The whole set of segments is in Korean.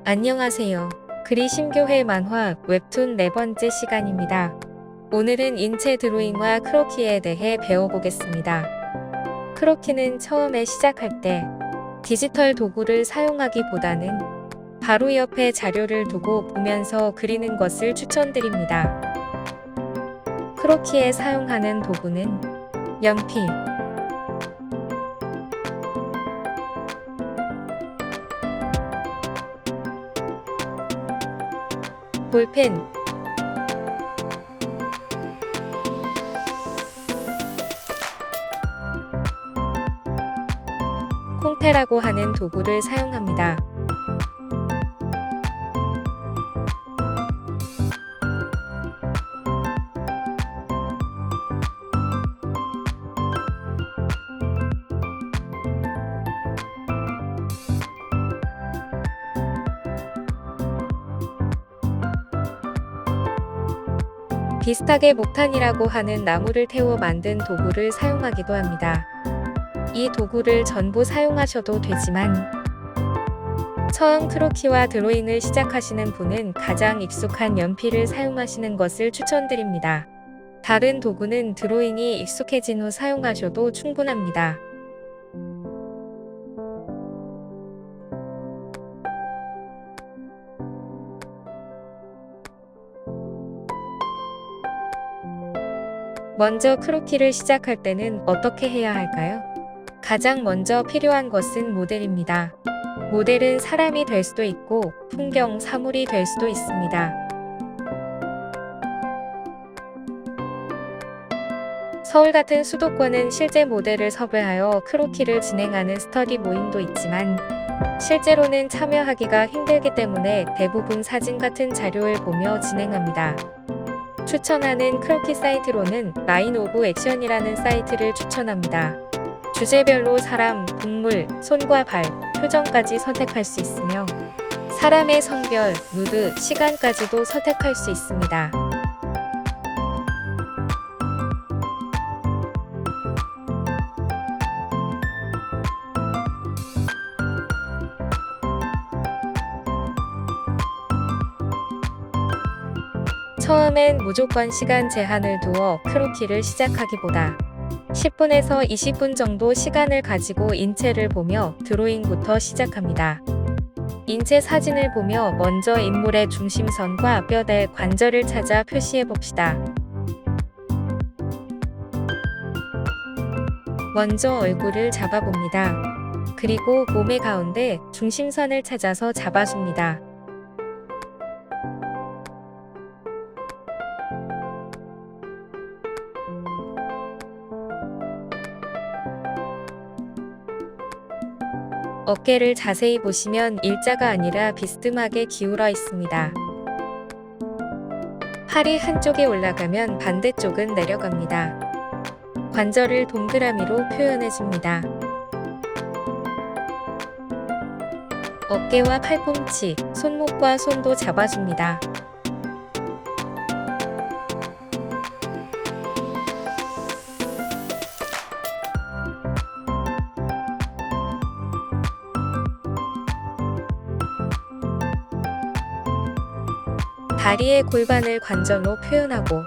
안녕하세요. 그리심교회 만화 웹툰 네 번째 시간입니다. 오늘은 인체 드로잉과 크로키에 대해 배워보겠습니다. 크로키는 처음에 시작할 때 디지털 도구를 사용하기보다는 바로 옆에 자료를 두고 보면서 그리는 것을 추천드립니다. 크로키에 사용하는 도구는 연필, 볼펜, 콩테라고 하는 도구를 사용합니다. 비슷하게 목탄이라고 하는 나무를 태워 만든 도구를 사용하기도 합니다. 이 도구를 전부 사용하셔도 되지만 처음 크로키와 드로잉을 시작하시는 분은 가장 익숙한 연필을 사용하시는 것을 추천드립니다. 다른 도구는 드로잉이 익숙해진 후 사용하셔도 충분합니다. 먼저 크로키를 시작할 때는 어떻게 해야 할까요? 가장 먼저 필요한 것은 모델입니다. 모델은 사람이 될 수도 있고 풍경, 사물이 될 수도 있습니다. 서울 같은 수도권은 실제 모델을 섭외하여 크로키를 진행하는 스터디 모임도 있지만 실제로는 참여하기가 힘들기 때문에 대부분 사진 같은 자료를 보며 진행합니다. 추천하는 크로키 사이트로는 라인 오브 액션이라는 사이트를 추천합니다. 주제별로 사람, 동물, 손과 발, 표정까지 선택할 수 있으며 사람의 성별, 무드, 시간까지도 선택할 수 있습니다. 처음엔 무조건 시간 제한을 두어 크로키를 시작하기보다 10분에서 20분 정도 시간을 가지고 인체를 보며 드로잉부터 시작합니다. 인체 사진을 보며 먼저 인물의 중심선과 뼈대, 관절을 찾아 표시해 봅시다. 먼저 얼굴을 잡아봅니다. 그리고 몸의 가운데 중심선을 찾아서 잡아줍니다. 어깨를 자세히 보시면 일자가 아니라 비스듬하게 기울어 있습니다. 팔이 한쪽에 올라가면 반대쪽은 내려갑니다. 관절을 동그라미로 표현해줍니다. 어깨와 팔꿈치, 손목과 손도 잡아줍니다. 다리의 골반을 관절로 표현하고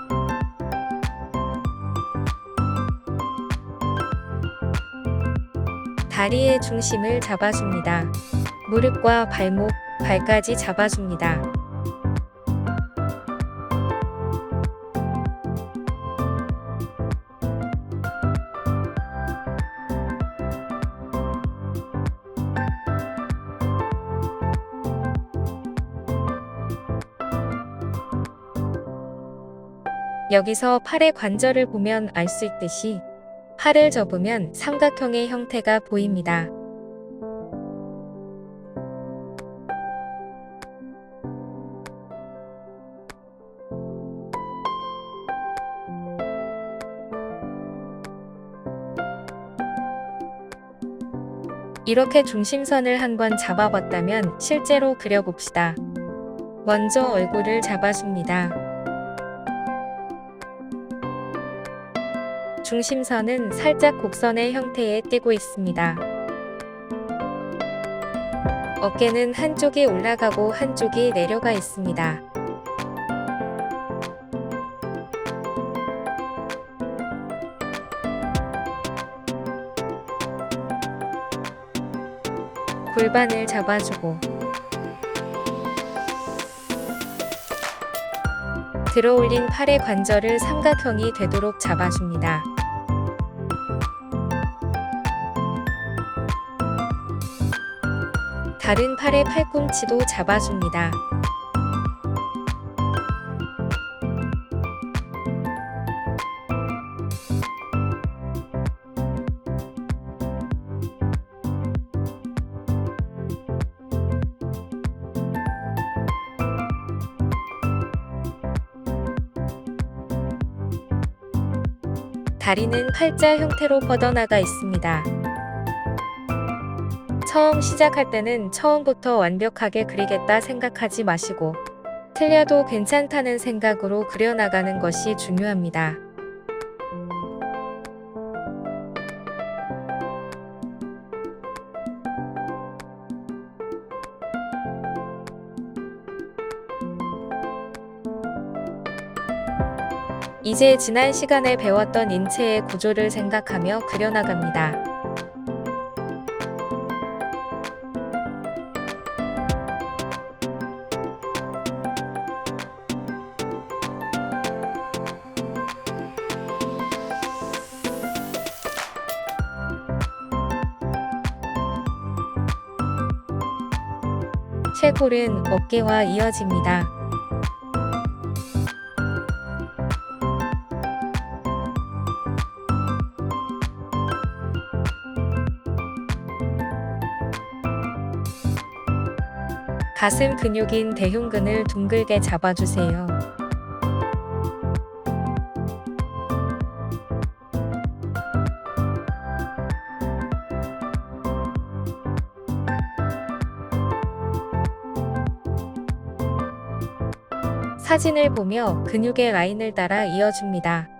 다리의 중심을 잡아줍니다. 무릎과 발목, 발까지 잡아줍니다. 여기서 팔의 관절을 보면 알 수 있듯이 팔을 접으면 삼각형의 형태가 보입니다. 이렇게 중심선을 한번 잡아봤다면 실제로 그려봅시다. 먼저 얼굴을 잡아줍니다. 중심선은 살짝 곡선의 형태에 띄고 있습니다. 어깨는 한쪽이 올라가고 한쪽이 내려가 있습니다. 골반을 잡아주고 들어올린 팔의 관절을 삼각형이 되도록 잡아줍니다. 다른 팔의 팔꿈치도 잡아줍니다. 다리는 팔자 형태로 뻗어나가 있습니다. 처음 시작할 때는 처음부터 완벽하게 그리겠다 생각하지 마시고 틀려도 괜찮다는 생각으로 그려나가는 것이 중요합니다. 이제 지난 시간에 배웠던 인체의 구조를 생각하며 그려나갑니다. 쇄골은 어깨와 이어집니다. 가슴 근육인 대흉근을 둥글게 잡아주세요. 사진을 보며 근육의 라인을 따라 이어줍니다.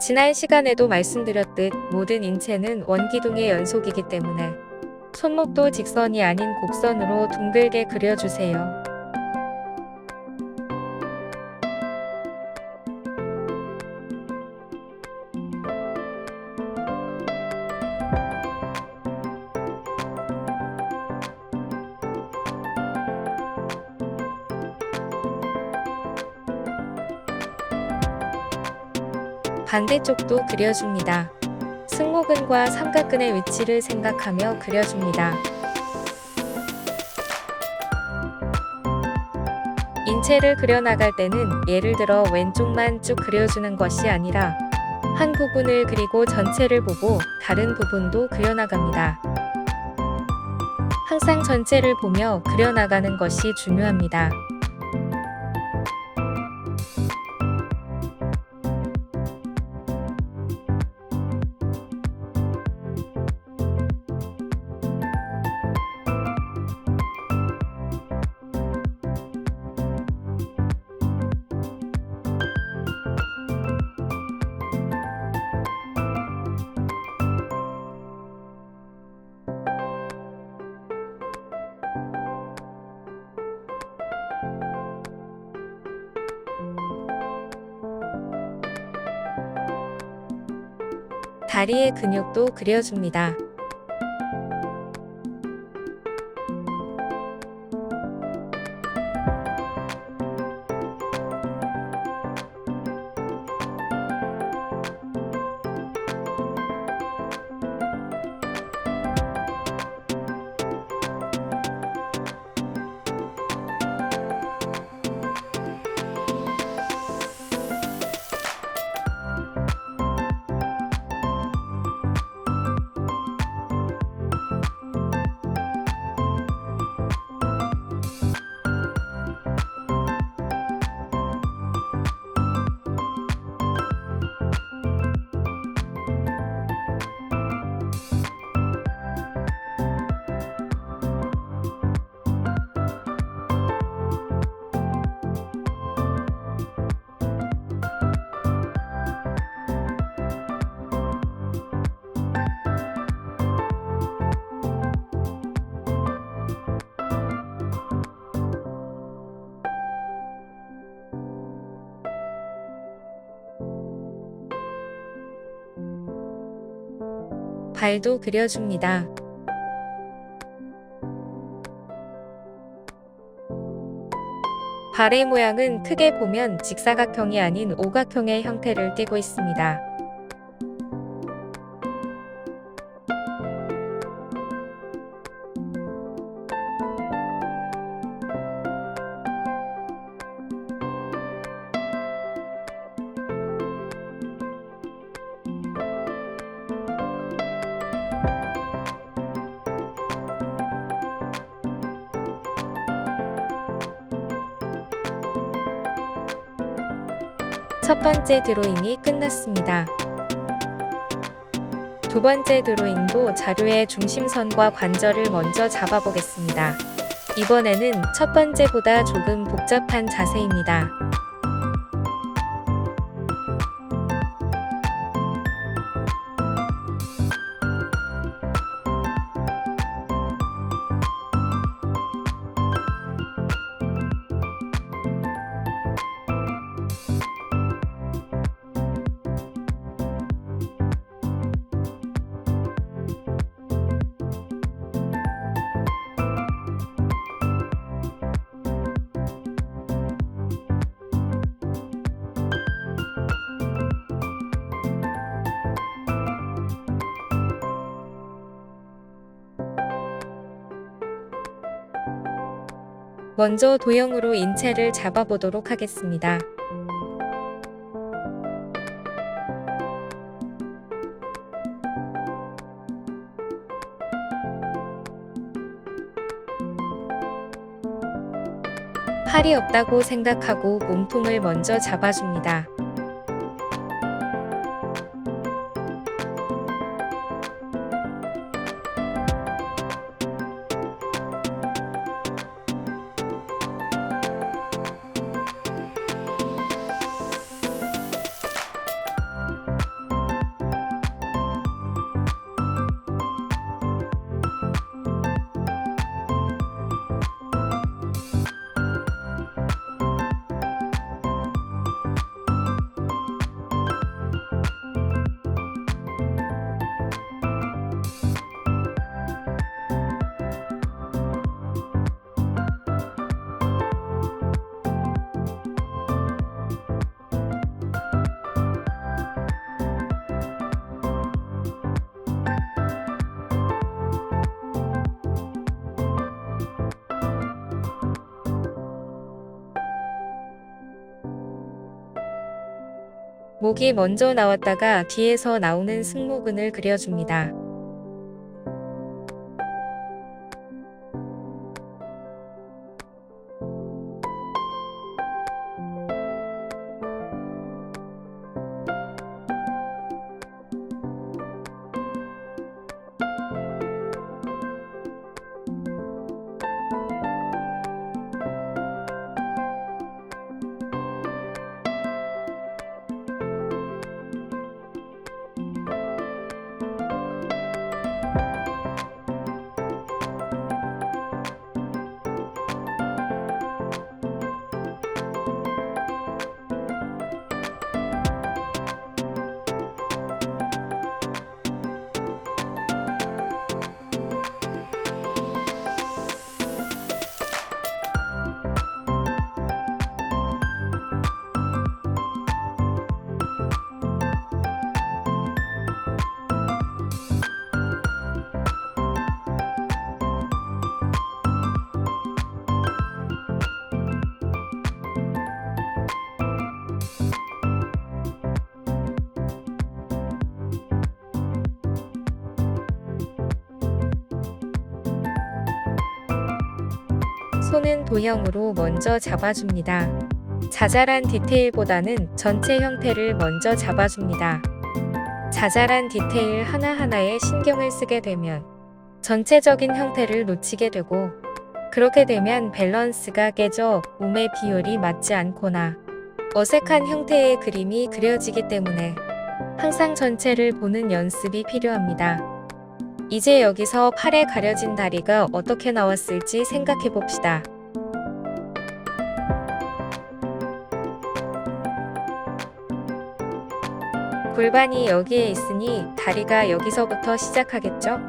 지난 시간에도 말씀드렸듯 모든 인체는 원기둥의 연속이기 때문에 손목도 직선이 아닌 곡선으로 둥글게 그려주세요. 반대쪽도 그려줍니다. 승모근과 삼각근의 위치를 생각하며 그려줍니다. 인체를 그려나갈 때는 예를 들어 왼쪽만 쭉 그려주는 것이 아니라 한 부분을 그리고 전체를 보고 다른 부분도 그려나갑니다. 항상 전체를 보며 그려나가는 것이 중요합니다. 다리의 근육도 그려줍니다. 발도 그려줍니다. 발의 모양은 크게 보면 직사각형이 아닌 오각형의 형태를 띠고 있습니다. 첫 번째 드로잉이 끝났습니다. 두 번째 드로잉도 자료의 중심선과 관절을 먼저 잡아보겠습니다. 이번에는 첫 번째보다 조금 복잡한 자세입니다. 먼저 도형으로 인체를 잡아보도록 하겠습니다. 팔이 없다고 생각하고 몸통을 먼저 잡아줍니다. 목이 먼저 나왔다가 뒤에서 나오는 승모근을 그려줍니다. 손은 도형으로 먼저 잡아줍니다. 자잘한 디테일보다는 전체 형태를 먼저 잡아줍니다. 자잘한 디테일 하나하나에 신경을 쓰게 되면 전체적인 형태를 놓치게 되고, 그렇게 되면 밸런스가 깨져 몸의 비율이 맞지 않거나 어색한 형태의 그림이 그려지기 때문에 항상 전체를 보는 연습이 필요합니다. 이제 여기서 팔에 가려진 다리가 어떻게 나왔을지 생각해 봅시다. 골반이 여기에 있으니 다리가 여기서부터 시작하겠죠?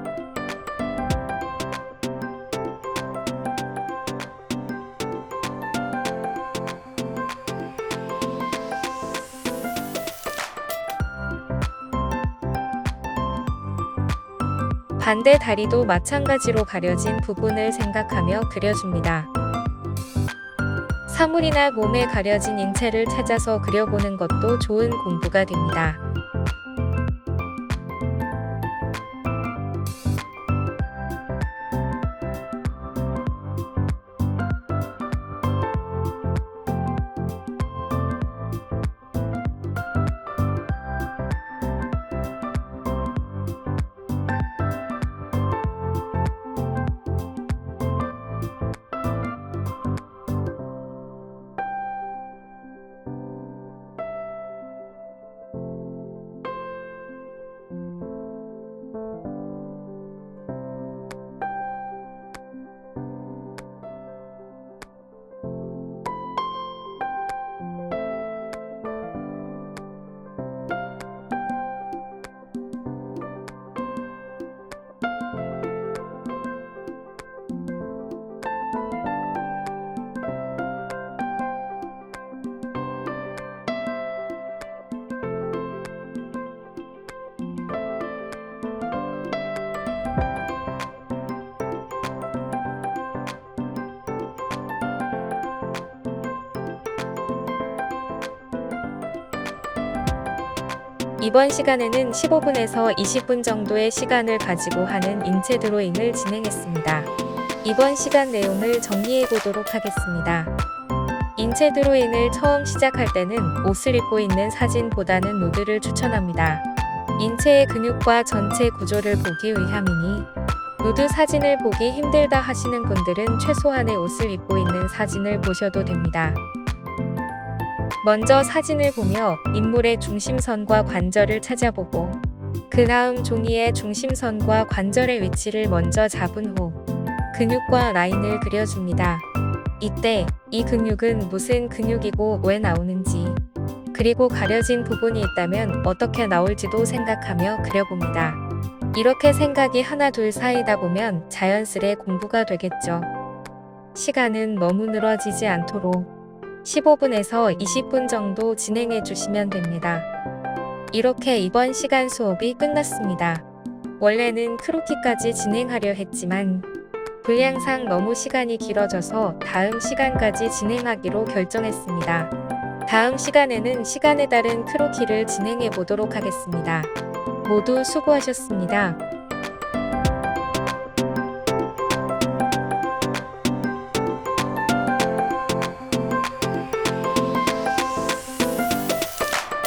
반대 다리도 마찬가지로 가려진 부분을 생각하며 그려줍니다. 사물이나 몸에 가려진 인체를 찾아서 그려보는 것도 좋은 공부가 됩니다. 이번 시간에는 15분에서 20분 정도의 시간을 가지고 하는 인체 드로잉을 진행했습니다. 이번 시간 내용을 정리해 보도록 하겠습니다. 인체 드로잉을 처음 시작할 때는 옷을 입고 있는 사진보다는 누드를 추천합니다. 인체의 근육과 전체 구조를 보기 위함이니 누드 사진을 보기 힘들다 하시는 분들은 최소한의 옷을 입고 있는 사진을 보셔도 됩니다. 먼저 사진을 보며 인물의 중심선과 관절을 찾아보고 그 다음 종이의 중심선과 관절의 위치를 먼저 잡은 후 근육과 라인을 그려줍니다. 이때 이 근육은 무슨 근육이고 왜 나오는지 그리고 가려진 부분이 있다면 어떻게 나올지도 생각하며 그려봅니다. 이렇게 생각이 하나 둘 쌓이다 보면 자연스레 공부가 되겠죠. 시간은 너무 늘어지지 않도록 15분에서 20분 정도 진행해 주시면 됩니다. 이렇게 이번 시간 수업이 끝났습니다. 원래는 크로키까지 진행하려 했지만 분량상 너무 시간이 길어져서 다음 시간까지 진행하기로 결정했습니다. 다음 시간에는 시간에 따른 크로키를 진행해 보도록 하겠습니다. 모두 수고하셨습니다.